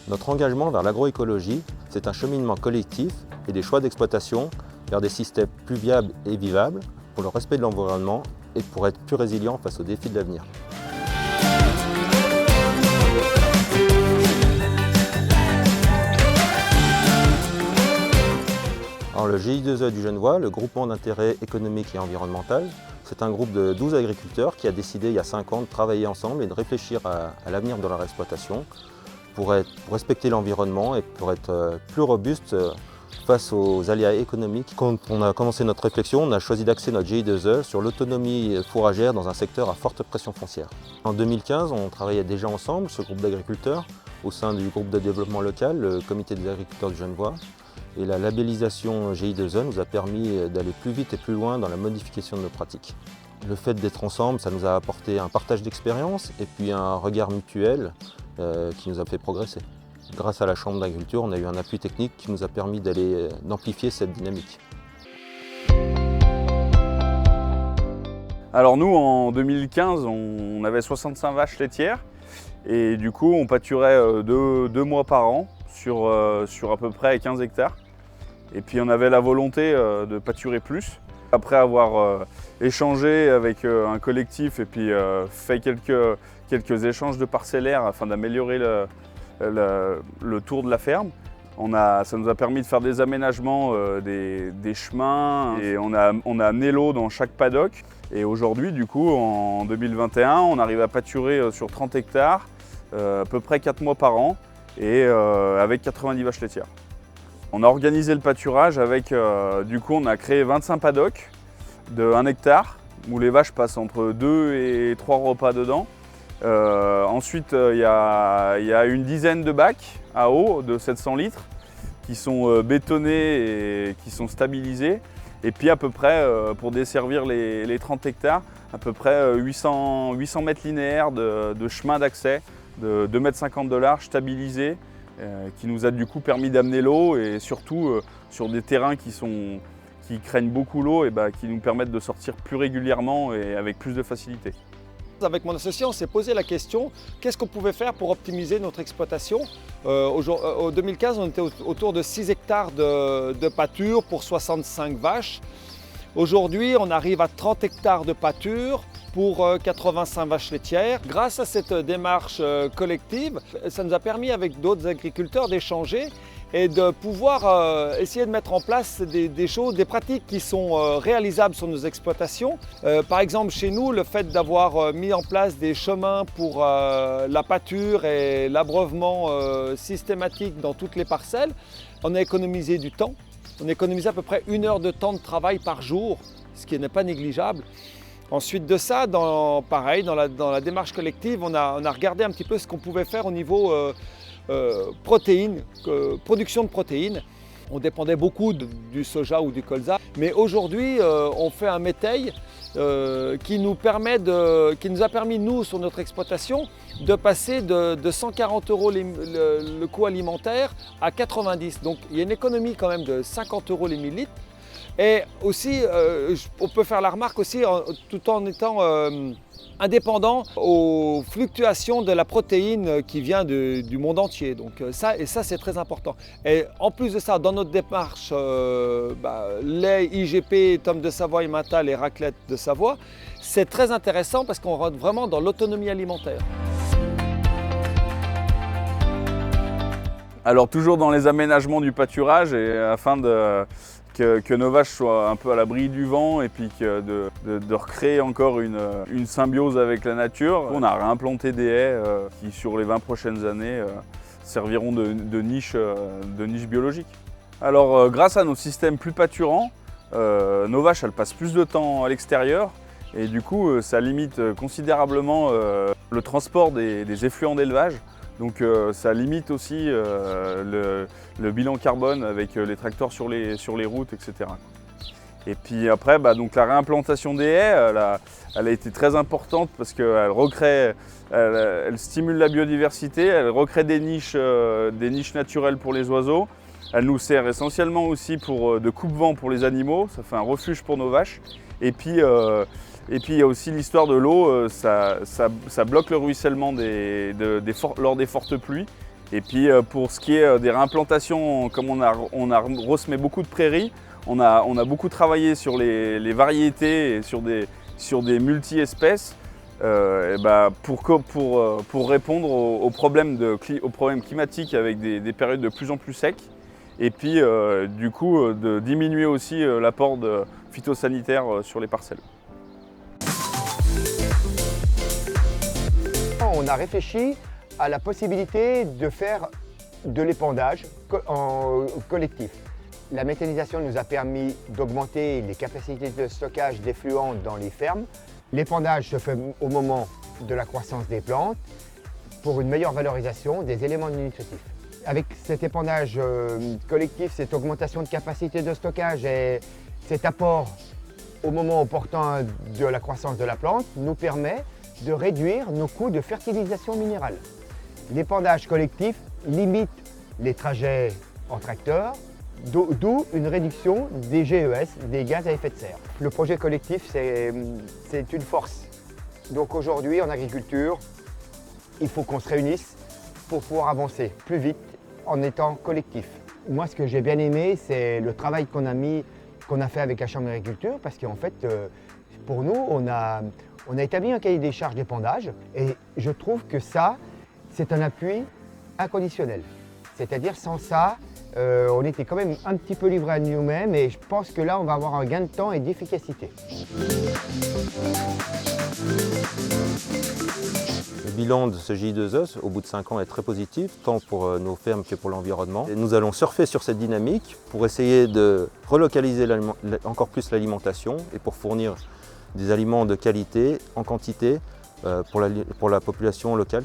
Notre engagement vers l'agroécologie, c'est un cheminement collectif et des choix d'exploitation vers des systèmes plus viables et vivables pour le respect de l'environnement et pour être plus résilients face aux défis de l'avenir. Alors, le GI2E du Genevois, le groupement d'intérêt économique et environnemental, c'est un groupe de 12 agriculteurs qui a décidé il y a 5 ans de travailler ensemble et de réfléchir à l'avenir de leur exploitation pour respecter l'environnement et pour être plus robuste face aux aléas économiques. Quand on a commencé notre réflexion, on a choisi d'axer notre GI2E sur l'autonomie fourragère dans un secteur à forte pression foncière. En 2015, on travaillait déjà ensemble, ce groupe d'agriculteurs, au sein du groupe de développement local, le comité des agriculteurs du Genevois. Et la labellisation GI2E nous a permis d'aller plus vite et plus loin dans la modification de nos pratiques. Le fait d'être ensemble, ça nous a apporté un partage d'expérience et puis un regard mutuel qui nous a fait progresser. Grâce à la Chambre d'agriculture, on a eu un appui technique qui nous a permis d'amplifier cette dynamique. Alors nous, en 2015, on avait 65 vaches laitières et du coup, on pâturait deux mois par an sur à peu près 15 hectares. Et puis on avait la volonté de pâturer plus. Après avoir échangé avec un collectif et puis fait quelques échanges de parcellaires afin d'améliorer le tour de la ferme, ça nous a permis de faire des aménagements des chemins et on a amené l'eau dans chaque paddock. Et aujourd'hui, du coup, en 2021, on arrive à pâturer sur 30 hectares, à peu près 4 mois par an et avec 90 vaches laitières. On a organisé le pâturage avec, du coup, on a créé 25 paddocks de 1 hectare où les vaches passent entre 2 et 3 repas dedans. Ensuite, il y a une dizaine de bacs à eau de 700 litres qui sont bétonnés et qui sont stabilisés. Et puis à peu près, pour desservir les 30 hectares, à peu près 800 mètres linéaires de chemin d'accès de 2,50 m de large stabilisés qui nous a du coup permis d'amener l'eau et surtout sur des terrains qui craignent beaucoup l'eau et qui nous permettent de sortir plus régulièrement et avec plus de facilité. Avec mon associé, on s'est posé la question, qu'est-ce qu'on pouvait faire pour optimiser notre exploitation? En 2015, on était autour de 6 hectares de pâture pour 65 vaches. Aujourd'hui, on arrive à 30 hectares de pâture pour 85 vaches laitières. Grâce à cette démarche collective, ça nous a permis avec d'autres agriculteurs d'échanger et de pouvoir essayer de mettre en place des choses, des pratiques qui sont réalisables sur nos exploitations. Par exemple, chez nous, le fait d'avoir mis en place des chemins pour la pâture et l'abreuvement systématique dans toutes les parcelles, on a économisé du temps. On a économisé à peu près 1 heure de temps de travail par jour, ce qui n'est pas négligeable. Ensuite de ça, pareil, dans la démarche collective, on a regardé un petit peu ce qu'on pouvait faire au niveau protéines, production de protéines. On dépendait beaucoup du soja ou du colza, mais aujourd'hui on fait un métail qui nous a permis, nous, sur notre exploitation, de passer de 140 € le coût alimentaire à 90. Donc il y a une économie quand même de 50 € les 1000 litres. Et aussi, on peut faire la remarque aussi, tout en étant indépendant aux fluctuations de la protéine qui vient du monde entier. Donc ça c'est très important. Et en plus de ça, dans notre démarche lait, IGP, Tome de Savoie, Emmental et raclette de Savoie, c'est très intéressant parce qu'on rentre vraiment dans l'autonomie alimentaire. Alors toujours dans les aménagements du pâturage et afin que nos vaches soient un peu à l'abri du vent et puis de recréer encore une symbiose avec la nature. On a réimplanté des haies qui, sur les 20 prochaines années, serviront de niche biologique. Alors, grâce à nos systèmes plus pâturants, nos vaches elles passent plus de temps à l'extérieur et du coup, ça limite considérablement le transport des effluents d'élevage. Donc ça limite aussi le bilan carbone avec les tracteurs sur les routes, etc. Et puis après, donc la réimplantation des haies, elle a été très importante parce qu'elle elle stimule la biodiversité, elle recrée des niches naturelles pour les oiseaux. Elle nous sert essentiellement aussi de coupe-vent pour les animaux, ça fait un refuge pour nos vaches. Et puis il y a aussi l'histoire de l'eau, ça bloque le ruissellement lors des fortes pluies Et puis pour ce qui est des réimplantations, comme on a ressemé beaucoup de prairies, on a beaucoup travaillé sur les variétés et sur des multi-espèces pour répondre aux problèmes climatiques avec des périodes de plus en plus secs. Et puis du coup de diminuer aussi l'apport de phytosanitaires sur les parcelles. On a réfléchi à la possibilité de faire de l'épandage collectif. La méthanisation nous a permis d'augmenter les capacités de stockage d'effluents dans les fermes. L'épandage se fait au moment de la croissance des plantes pour une meilleure valorisation des éléments nutritifs. Avec cet épandage collectif, cette augmentation de capacité de stockage et cet apport au moment opportun de la croissance de la plante nous permet de réduire nos coûts de fertilisation minérale. L'épandage collectif limite les trajets en tracteur, d'où une réduction des GES, des gaz à effet de serre. Le projet collectif, c'est une force. Donc aujourd'hui, en agriculture, il faut qu'on se réunisse pour pouvoir avancer plus vite en étant collectif. Moi, ce que j'ai bien aimé, c'est le travail qu'on a fait avec la Chambre d'agriculture, parce qu'en fait, pour nous, on a établi un cahier des charges d'épandage et je trouve que ça, c'est un appui inconditionnel. C'est-à-dire sans ça, on était quand même un petit peu livré à nous-mêmes et je pense que là, on va avoir un gain de temps et d'efficacité. Le bilan de ce GI2E, au bout de 5 ans, est très positif, tant pour nos fermes que pour l'environnement. Nous allons surfer sur cette dynamique pour essayer de relocaliser encore plus l'alimentation et pour fournir des aliments de qualité, en quantité, pour la population locale.